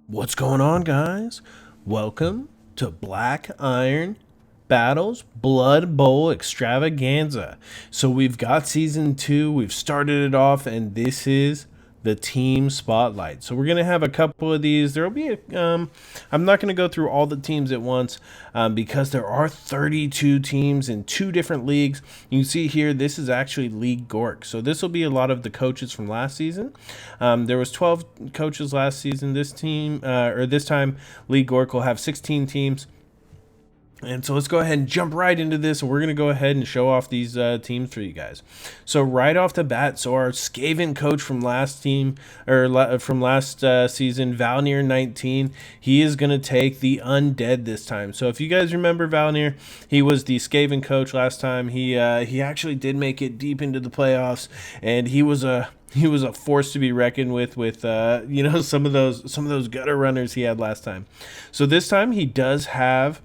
What's going on, guys? Welcome to Black Iron Battles Blood Bowl Extravaganza. So we've got season 2, we've started it off, and this is the team spotlight. So we're gonna have a couple of these. There'll be I'm not gonna go through all the teams at once because there are 32 teams in 2 different leagues. You can see here this is actually League GORK. So this will be a lot of the coaches from last season. There was 12 coaches last season. This time League GORK will have 16 teams. And so let's go ahead and jump right into this. And we're going to go ahead and show off these teams for you guys. So right off the bat, our Skaven coach from last season, Valnir 19, he is going to take the Undead this time. So if you guys remember Valnir, he was the Skaven coach last time. He actually did make it deep into the playoffs, and he was a force to be reckoned with some of those gutter runners he had last time. So this time he does have,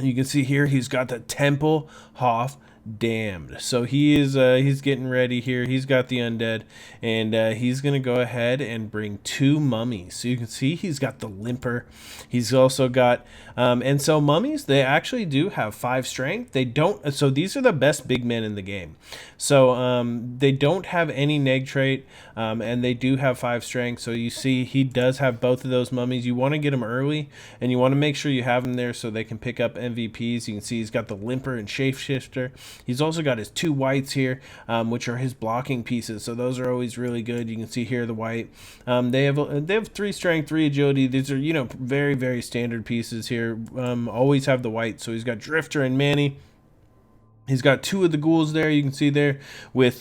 you can see here, he's got the Temple Hoff Damned. So he's getting ready here. He's got the undead, and he's gonna go ahead and bring 2 mummies. So you can see he's got the limper. He's also got and so mummies, they actually do have 5 strength. They don't. So these are the best big men in the game. So they don't have any neg trait, and they do have 5 strength. So you see he does have both of those mummies. You want to get them early, and you want to make sure you have them there so they can pick up MVPs. You can see he's got the limper and shapeshifter. He's also got his 2 whites here, which are his blocking pieces. So those are always really good. You can see here the white. They have 3 strength, 3 agility. These are very, very standard pieces here. Always have the white. So he's got Drifter and Manny. He's got 2 of the ghouls there. You can see there with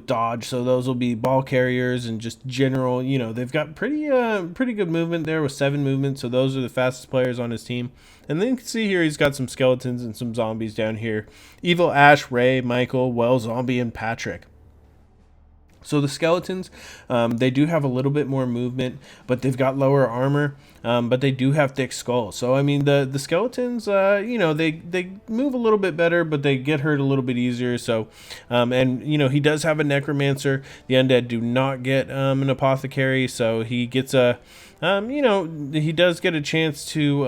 dodge. So those will be ball carriers and just general. They've got pretty good movement there with 7 movement. So those are the fastest players on his team. And then you can see here he's got some skeletons and some zombies down here. Evil Ash, Ray, Michael, Well Zombie, and Patrick. So the skeletons, they do have a little bit more movement, but they've got lower armor, but they do have thick skulls. So I mean, the skeletons, they move a little bit better, but they get hurt a little bit easier. So, and he does have a necromancer. The undead do not get an apothecary, so he gets a. He does get a chance to,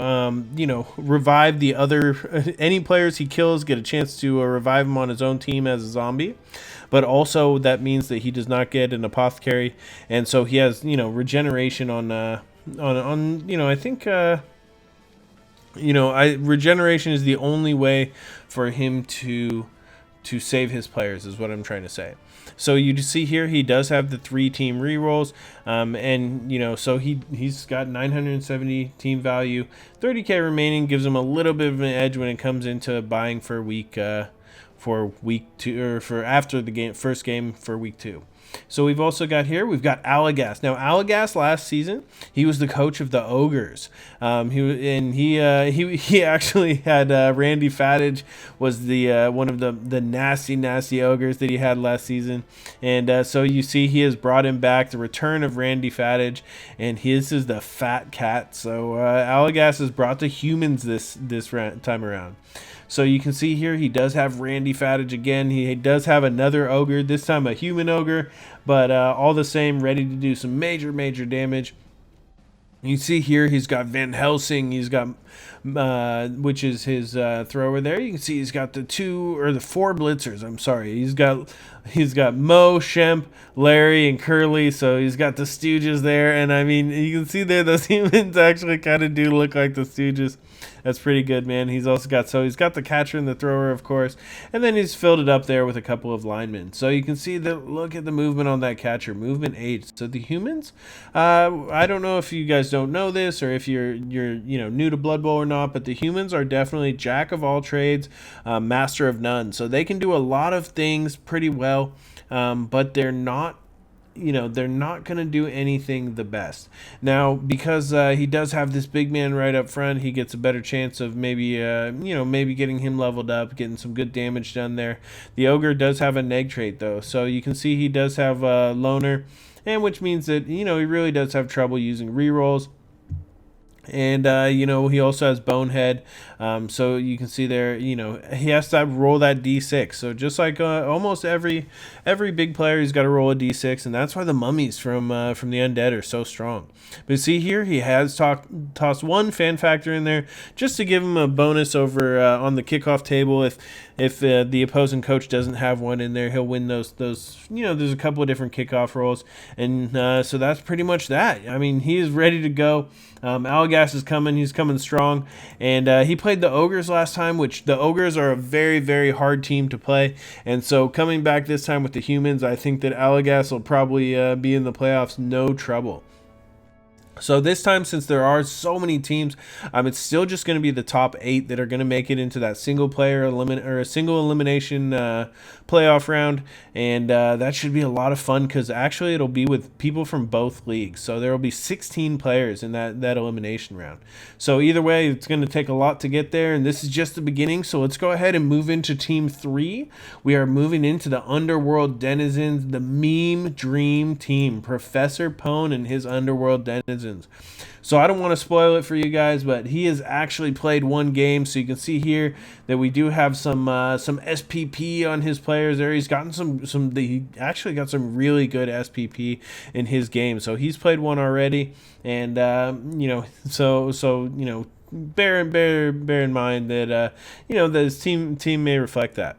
revive the other, any players he kills get a chance to revive him on his own team as a zombie. But also that means that he does not get an apothecary, and so he has, regeneration on regeneration is the only way for him to save his players, is what I'm trying to say. So you see here he does have the 3 team rerolls, and so he's got 970 team value, 30k remaining, gives him a little bit of an edge when it comes into buying for week 2, or for after the first game for week 2. So we've also got here, we've got Allagass. Now Allagass last season, he was the coach of the Ogres. He actually had Randy Fattage was the one of the nasty ogres that he had last season, and so you see he has brought him back, the return of Randy Fattage, and his is the Fat Cat. So Allagass has brought the humans this time around. So you can see here he does have Randy Fattage again. He does have another ogre, this time a human ogre, but all the same, ready to do some major damage. You see here he's got Van Helsing, he's got which is his thrower there. You can see he's got the 4 blitzers. I'm sorry. He's got Mo, Shemp, Larry, and Curly. So he's got the Stooges there, and I mean you can see there those humans actually kind of do look like the Stooges. That's pretty good, man. He's got the catcher and the thrower, of course, and then he's filled it up there with a couple of linemen. So you can see look at the movement on that catcher, movement 8. So the humans, I don't know if you guys don't know this or if you're new to Blood Bowl or not, but the humans are definitely jack of all trades, master of none. So they can do a lot of things pretty well, but they're not going to do anything the best. Now, because he does have this big man right up front, he gets a better chance of maybe getting him leveled up, getting some good damage done there. The ogre does have a neg trait though, so you can see he does have a loner, and which means that he really does have trouble using rerolls. And, he also has Bonehead. So you can see there, he has to roll that D6. So just like almost every big player, he's got to roll a D6. And that's why the mummies from the Undead are so strong. But see here, he has tossed one fan factor in there just to give him a bonus over on the kickoff table. If the opposing coach doesn't have one in there, he'll win those. There's a couple of different kickoff rolls. And so that's pretty much that. I mean, he is ready to go. Allagash is coming. He's coming strong. And he played the Ogres last time, which the Ogres are a very, very hard team to play. And so coming back this time with the humans, I think that Allagash will probably be in the playoffs no trouble. So this time, since there are so many teams, it's still just going to be the top 8 that are going to make it into that single elimination playoff round, and that should be a lot of fun because actually it'll be with people from both leagues. So there will be 16 players in that elimination round. So either way, it's going to take a lot to get there, and this is just the beginning. So let's go ahead and move into Team 3. We are moving into the Underworld Denizens, the meme dream team, Professor Pone and his Underworld Denizens. So I don't want to spoil it for you guys, but he has actually played one game. So you can see here that we do have some SPP on his players there. He's gotten he actually got some really good SPP in his game. So he's played one already, and bear in mind that that his team may reflect that.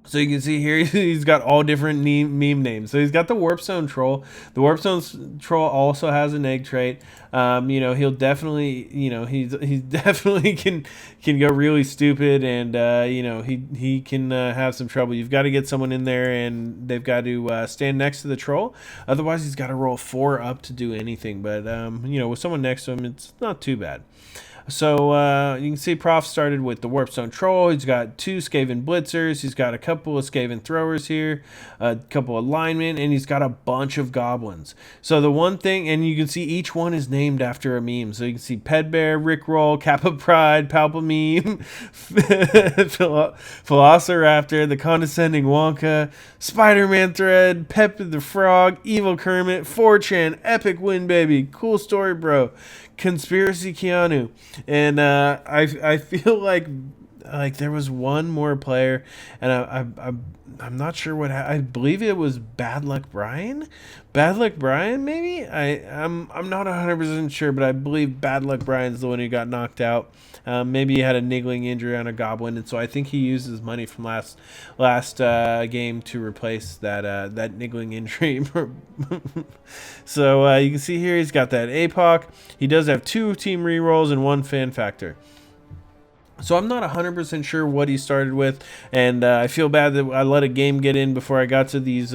So you can see here, he's got all different meme names. So he's got the Warpstone Troll. The Warpstone Troll also has an egg trait. He'll definitely, he's definitely can go really stupid, and he can have some trouble. You've got to get someone in there, and they've got to stand next to the troll. Otherwise, he's got to roll 4 up to do anything. But with someone next to him, it's not too bad. So you can see Prof started with the Warpstone Troll. He's got 2 Skaven Blitzers. He's got a couple of Skaven Throwers here, a couple of Linemen, and he's got a bunch of Goblins. So the one thing, and you can see each one is named after a meme. So you can see Pedbear, Rickroll, Kappa Pride, Palpameme, Velociraptor, the Condescending Wonka, Spider-Man Thread, Pep the Frog, Evil Kermit, 4chan, Epic Win Baby, Cool Story Bro, Conspiracy Keanu, and I feel like there was one more player, and I'm not sure what I believe it was Bad Luck Brian, maybe. I'm not 100% sure, but I believe Bad Luck Brian's the one who got knocked out. Maybe he had a niggling injury on a goblin, and so I think he used his money from last game to replace that niggling injury. So you can see here he's got that APOC. He does have 2 team rerolls and 1 fan factor. So I'm not 100% sure what he started with, and I feel bad that I let a game get in before I got to these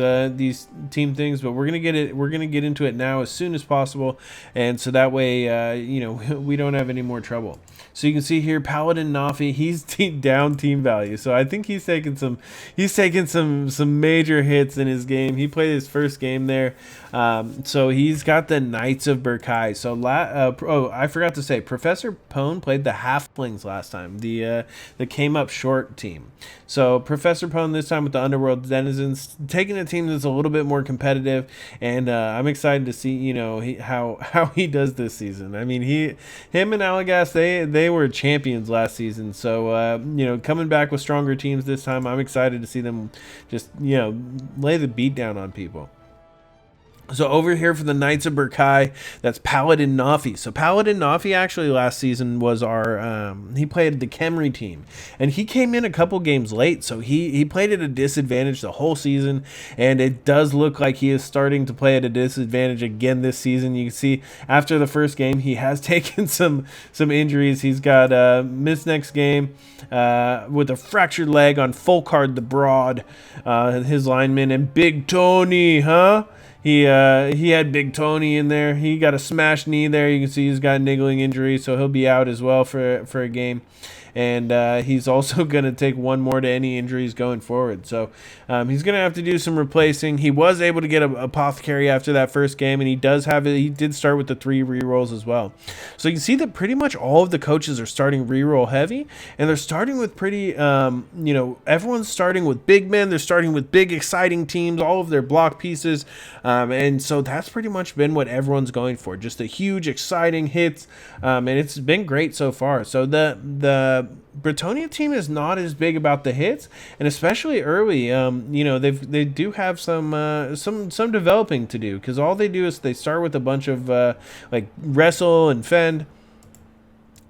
team things. But we're gonna get it. We're gonna get into it now as soon as possible, and so that way, we don't have any more trouble. So you can see here, Paladin Nafi, he's down team value. So I think he's taken some major hits in his game. He played his first game there. So he's got the Knights of Berkai. So I forgot to say, Professor Pone played the Halflings last time, the came up short team. So Professor Pone this time with the Underworld Denizens, taking a team that's a little bit more competitive, and I'm excited to see how he does this season. I mean, him and Allagash, they were champions last season. So coming back with stronger teams this time, I'm excited to see them just lay the beat down on people. So over here for the Knights of Berkai, that's Paladin Nafi. So Paladin Nafi actually last season was he played the Khemri team, and he came in a couple games late, so he played at a disadvantage the whole season, and it does look like he is starting to play at a disadvantage again this season. You can see after the first game, he has taken some injuries. He's got missed next game with a fractured leg on Folkard the Broad, his lineman, and Big Tony, He had Big Tony in there. He got a smashed knee there. You can see he's got a niggling injury, so he'll be out as well for a game. and he's also going to take one more to any injuries going forward. So he's going to have to do some replacing. He was able to get a apothecary after that first game, and he did start with the 3 rerolls as well. So you can see that pretty much all of the coaches are starting reroll heavy, and they're starting with pretty, everyone's starting with big men. They're starting with big, exciting teams, all of their block pieces, and so that's pretty much been what everyone's going for. Just a huge, exciting hits, and it's been great so far. So the Bretonia team is not as big about the hits, and especially early, they do have some developing to do, because all they do is they start with a bunch of like wrestle and fend.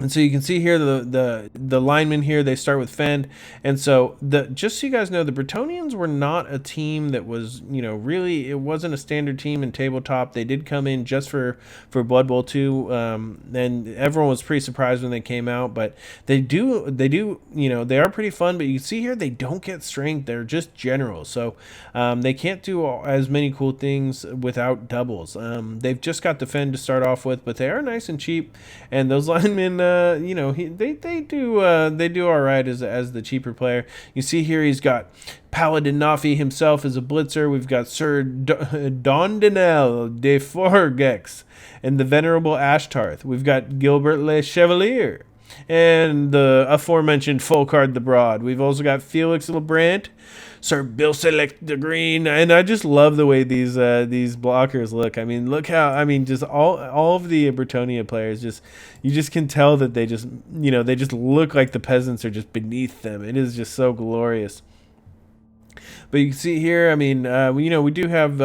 And so you can see here the linemen here, they start with fend. And so just so you guys know, the Bretonians were not a team that was, really, it wasn't a standard team in tabletop. They did come in just for Blood Bowl 2, and everyone was pretty surprised when they came out. But they are pretty fun. But you can see here, they don't get strength. They're just generals. So they can't do as many cool things without doubles. They've just got the fend to start off with, but they are nice and cheap. And those linemen, they do all right as the cheaper player. You see here, he's got Paladin Nafi himself as a blitzer. We've got Sir Dondinel de Forgex and the Venerable Ashtarth. We've got Gilbert Le Chevalier and the aforementioned Folkard the Broad. We've also got Felix Lebrant, Sir Bill Select the Green, and I just love the way these blockers look. I mean, just all of the Bretonia players, you just can tell that they just look like the peasants are just beneath them. It is just so glorious. But you can see here, we do have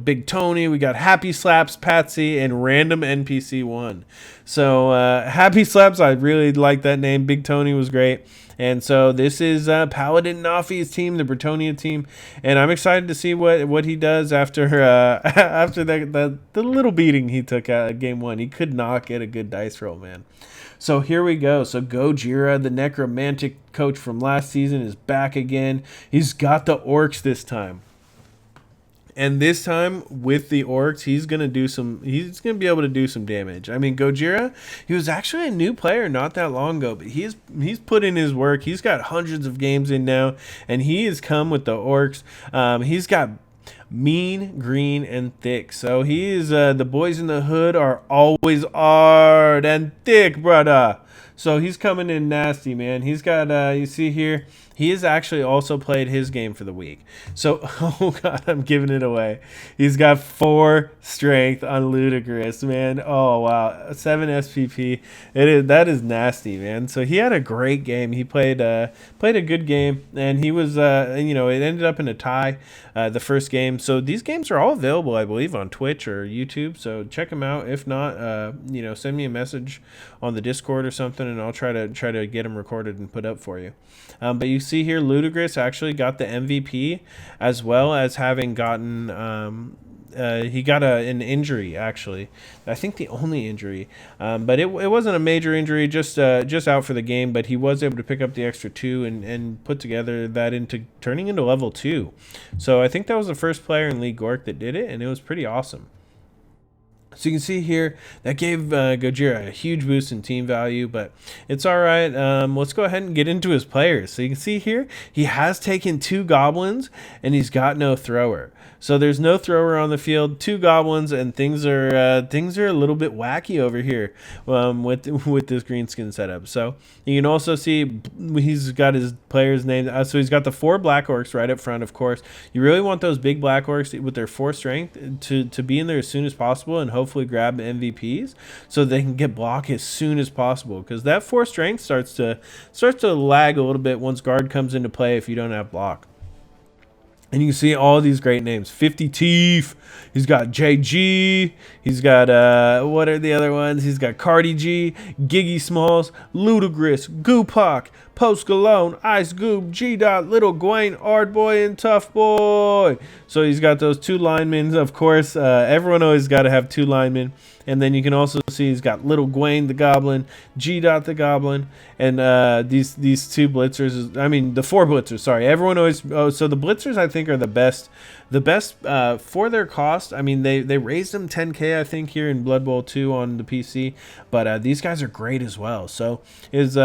Big Tony, we got Happy Slaps, Patsy, and Random NPC 1. So Happy Slaps, I really like that name. Big Tony was great. And so this is Paladin Nafi's team, the Bretonia team, and I'm excited to see what he does after the little beating he took at game 1. He could not get a good dice roll, man. So here we go. So Gojira, the necromantic coach from last season, is back again. He's got the orcs this time. And this time with the orcs, he's gonna be able to do some damage. I mean, Gojira, he was actually a new player not that long ago, but he's put in his work. He's got hundreds of games in now, and he has come with the orcs. He's got mean, green, and thick. So he is the boys in the hood are always hard and thick, brother. So he's coming in nasty, man. He's got you see here, he has actually also played his game for the week. So, oh God, I'm giving it away. He's got 4 strength on Ludicrous, man. Oh, wow. 7 SPP. That is nasty, man. So he had a great game. He played a good game, and he was, it ended up in a tie the first game. So these games are all available, I believe, on Twitch or YouTube. So check them out. If not, send me a message on the Discord or something, and I'll try to get them recorded and put up for you. But you see here, Ludicrous actually got the MVP, as well as having gotten he got an injury, actually. I think the only injury, but it wasn't a major injury, just out for the game. But he was able to pick up the extra 2 and put together that into turning into level 2. So I think that was the first player in League GORK that did it, and it was pretty awesome. So you can see here, that gave Gojira a huge boost in team value, but it's all right. Let's go ahead and get into his players. So you can see here, he has taken 2 goblins, and he's got no thrower. So there's no thrower on the field, 2 goblins, and things are a little bit wacky over here with this greenskin setup. So you can also see he's got his players named. So he's got the 4 black orcs right up front, of course. You really want those big black orcs with their 4 strength to be in there as soon as possible and hopefully grab MVPs so they can get block as soon as possible, because that 4 strength starts to lag a little bit once guard comes into play if you don't have block. And you can see all these great names. 50 Teeth. He's got JG. He's got, what are the other ones? He's got Cardi G, Giggy Smalls, Ludicrous, Goopak, Post Galone, Ice Goob, G Dot, Little Gwain, Ard Boy, and Tough Boy. So he's got those 2 linemen. Of course, everyone always got to have 2 linemen. And then you can also see he's got Little Gwain the Goblin, G Dot the Goblin, and these 2 blitzers. The 4 blitzers. Sorry, everyone always. Oh, so the blitzers I think are the best The best for their cost, I mean, they raised them 10K, I think, here in Blood Bowl 2 on the PC, but these guys are great as well. So is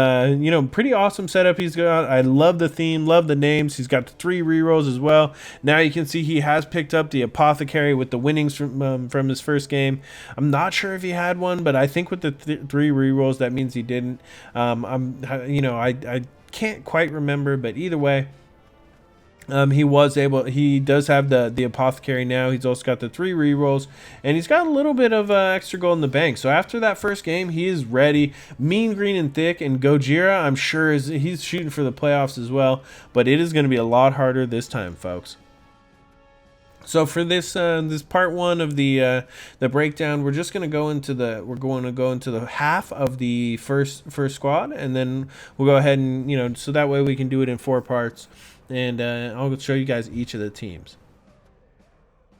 pretty awesome setup he's got. I love the theme, love the names. He's got the 3 rerolls as well. Now you can see he has picked up the Apothecary with the winnings from his first game. I'm not sure if he had one, but I think with the 3 rerolls, that means he didn't. I can't quite remember, but either way, he does have the Apothecary now. He's also got the 3 rerolls, and he's got a little bit of extra gold in the bank. So after that first game, he is ready. Mean Green and Thick, and Gojira, I'm sure he's shooting for the playoffs as well, but it is going to be a lot harder this time, folks. So for this part 1 of the breakdown, we're just going to go into the half of the first squad, and then we'll go ahead and so that way we can do it in 4 parts, and I'll show you guys each of the teams.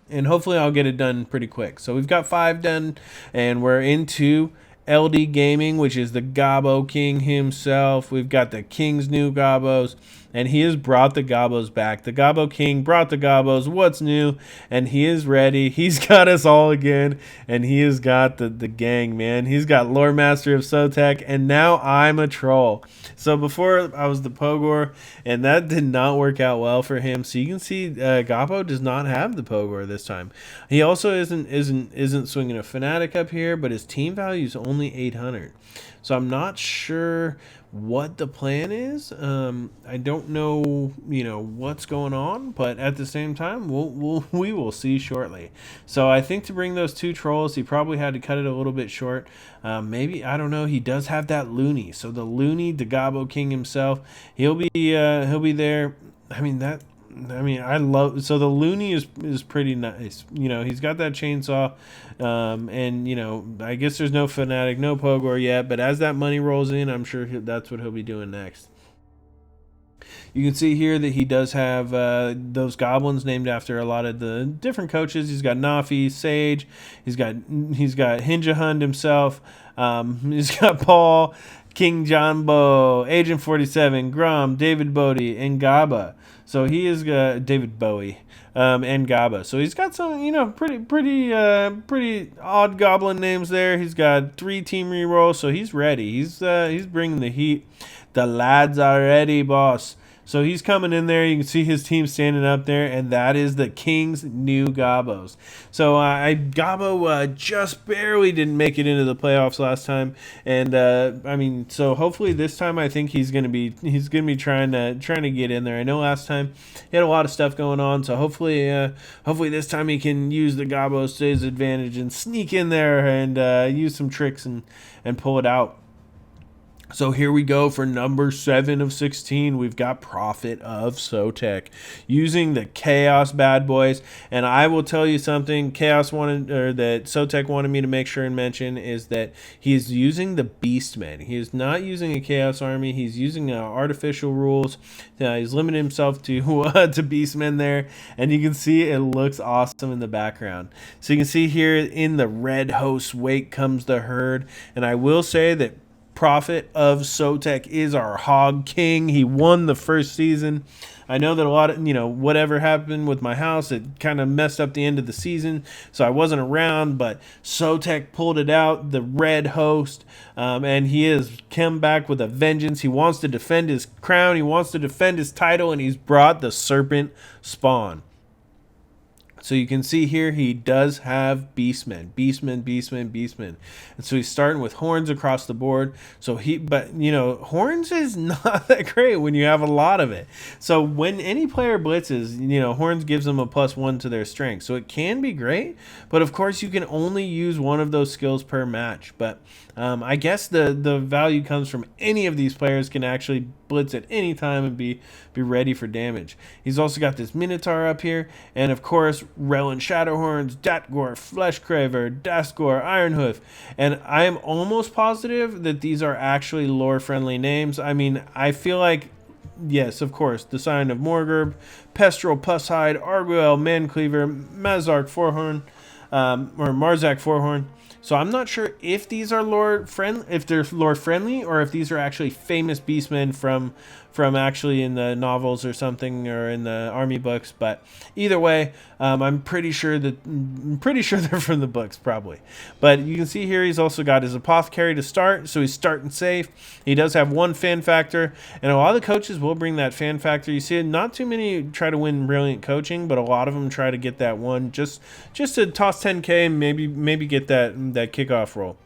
And hopefully I'll get it done pretty quick. So we've got 5 done, and we're into LD Gaming, which is the Gobbo King himself. We've got the King's new Gobbos, and he has brought the Gobbos back. The Gobbo King brought the Gobbos. What's new? And he is ready. He's got us all again, and he has got the gang, man. He's got Lore Master of Sotek, and now I'm a troll. So before I was the Pogor, and that did not work out well for him. So you can see Gobbo does not have the Pogor this time. He also isn't swinging a Fanatic up here, but his team value is only 800. So I'm not sure what the plan is. I don't know, what's going on, but at the same time, we will see shortly. So I think to bring those 2 trolls, he probably had to cut it a little bit short. Maybe, I don't know. He does have that Looney. So the Looney, the Gobbo King himself, he'll be there. I love, so the Looney is pretty nice. He's got that chainsaw, and I guess there's no Fanatic, no Pogor yet, but as that money rolls in, I'm sure that's what he'll be doing next. You can see here that he does have those goblins named after a lot of the different coaches. He's got Nafi, Sage, he's got Hinjahund himself, he's got Paul, King Jumbo, Agent 47, Grum, David Bodie, and Gaba. So he is David Bowie and Gaba. So he's got some, pretty odd goblin names there. He's got 3 team rerolls, so he's ready. He's bringing the heat. The lads are ready, boss. So he's coming in there. You can see his team standing up there, and that is the King's new Gobbos. So Gobbo just barely didn't make it into the playoffs last time, and so hopefully this time I think he's gonna be trying to get in there. I know last time he had a lot of stuff going on, so hopefully this time he can use the Gobbos to his advantage and sneak in there and use some tricks and pull it out. So here we go for number 7 of 16. We've got Prophet of Sotek using the Chaos Bad Boys. And I will tell you something that Sotek wanted me to make sure and mention is that he is using the Beastmen. He is not using a Chaos Army. He's using artificial rules. He's limited himself to Beastmen there. And you can see it looks awesome in the background. So you can see here in the red host's wake comes the herd. And I will say that Prophet of Sotek is our Hog King. He won the first season. I know that a lot of, whatever happened with my house, it kind of messed up the end of the season, so I wasn't around, but Sotek pulled it out, the red host, and he has come back with a vengeance. He wants to defend his crown, he wants to defend his title, and he's brought the Serpent Spawn. So you can see here he does have Beastmen. And so he's starting with Horns across the board. But Horns is not that great when you have a lot of it. So when any player blitzes, Horns gives them a +1 to their strength. So it can be great, but of course you can only use one of those skills per match. But I guess the value comes from any of these players can actually blitz at any time and be ready for damage. He's also got this Minotaur up here, and of course Relin Shadowhorns, Datgor, Fleshcraver, Dasgor, Ironhoof, and I am almost positive that these are actually lore-friendly names. I mean, I feel like, yes, of course, the Sign of Morgurb, Pestral, Pusshide, Arguel, Mancleaver, Mazark, Forhorn, or Marzak Forehorn. So I'm not sure if these are if they're lore friendly, or if these are actually famous beastmen from actually in the novels or something, or in the army books. But either way, I'm pretty sure they're from the books, probably. But you can see here he's also got his apothecary to start, so he's starting safe. He does have one fan factor, and a lot of the coaches will bring that fan factor. You see, not too many try to win brilliant coaching, but a lot of them try to get that one just to toss 10K and maybe get that kickoff roll.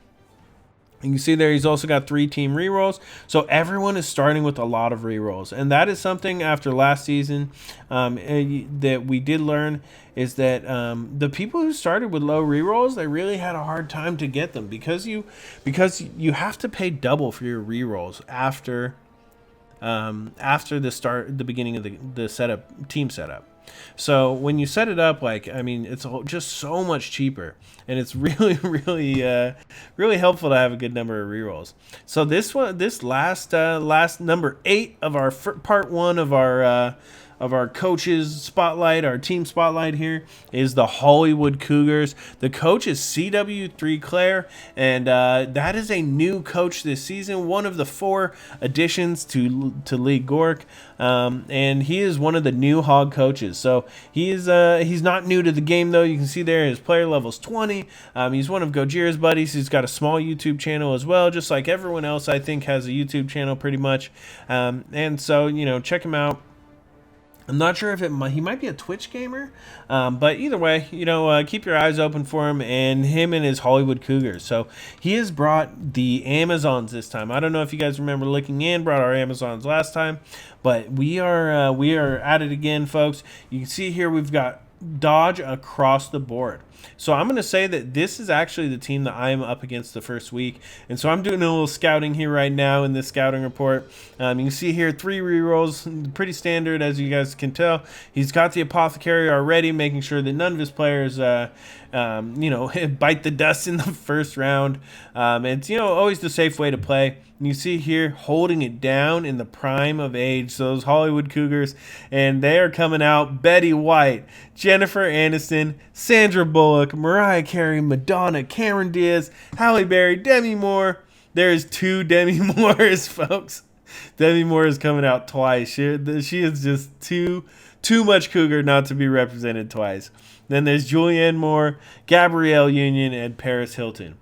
You can see there he's also got 3 team rerolls. So everyone is starting with a lot of rerolls. And that is something after last season that we did learn, is that the people who started with low rerolls, they really had a hard time to get them because you have to pay double for your rerolls after the beginning of the team setup. So when you set it up, it's just so much cheaper, and it's really helpful to have a good number of rerolls. So this last number 8 of our part 1 of our coaches spotlight, our team spotlight here, is the Hollywood Cougars. The coach is CW3 Claire, and that is a new coach this season, one of the 4 additions to League GORK, and he is one of the new Hog coaches. So he's not new to the game, though. You can see there his player level's 20. He's one of Gojira's buddies. He's got a small YouTube channel as well, just like everyone else, I think, has a YouTube channel pretty much. And so, check him out. I'm not sure if he might be a Twitch gamer, but either way, keep your eyes open for him and his Hollywood Cougars. So he has brought the Amazons this time. I don't know if you guys remember looking in, brought our Amazons last time, but we are at it again, folks. You can see here we've got dodge across the board. So I'm going to say that this is actually the team that I am up against the first week. And so I'm doing a little scouting here right now in this scouting report. You can see here 3 rerolls, pretty standard, as you guys can tell. He's got the apothecary already, making sure that none of his players bite the dust in the first round. It's always the safe way to play. You see here holding it down in the prime of age, so those Hollywood Cougars, and they are coming out: Betty White, Jennifer Aniston, Sandra Bullock, Mariah Carey, Madonna, Cameron Diaz, Halle Berry, Demi Moore. There's 2 Demi Moores, folks. Demi Moore is coming out twice. She is just too much Cougar not to be represented twice. Then there's Julianne Moore, Gabrielle Union, and Paris Hilton.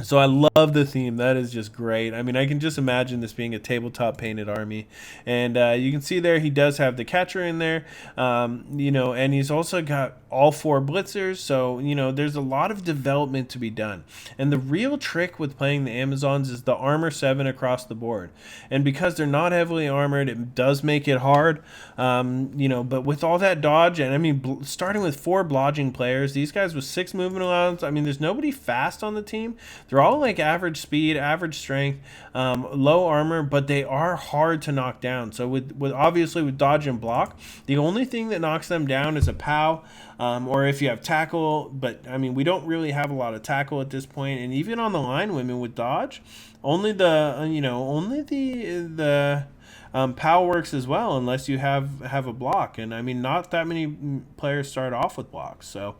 So I love the theme. That is just great. I mean, I can just imagine this being a tabletop painted army. And you can see there he does have the catcher in there, and he's also got all 4 blitzers. So, there's a lot of development to be done. And the real trick with playing the Amazons is the armor 7 across the board. And because they're not heavily armored, it does make it hard. But with all that dodge, and starting with 4 blodging players, these guys with 6 movement allowance, there's nobody fast on the team. They're all like average speed, average strength, low armor, but they are hard to knock down. So with dodge and block, the only thing that knocks them down is a POW, or if you have tackle. But we don't really have a lot of tackle at this point. And even on the line women with dodge, only the POW works as well, unless you have a block. And not that many players start off with blocks. So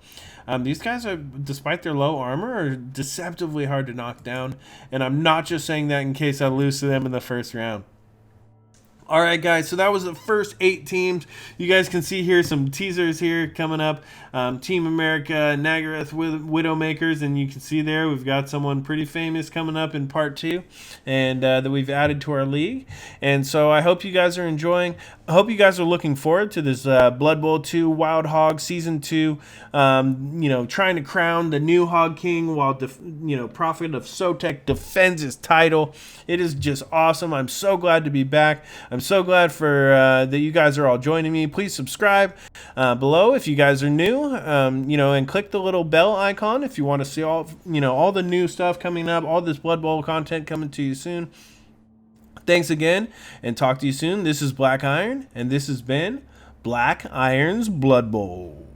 these guys are, despite their low armor, are deceptively hard to knock down. And I'm not just saying that in case I lose to them in the first round. All right, guys, so that was the first 8 teams. You guys can see here some teasers here coming up. Team America, Nagaroth Widowmakers, and you can see there we've got someone pretty famous coming up in part 2, and that we've added to our league. And so I hope you guys are enjoying. I hope you guys are looking forward to this Blood Bowl 2 Wild Hog Season 2, trying to crown the new Hog King while, Prophet of Sotek defends his title. It is just awesome. I'm so glad to be back. I'm so glad that you guys are all joining me. Please subscribe below if you guys are new, and click the little bell icon if you want to see all the new stuff coming up, all this Blood Bowl content coming to you soon. Thanks again, and talk to you soon. This is Black Iron, and this has been Black Iron's Blood Bowl.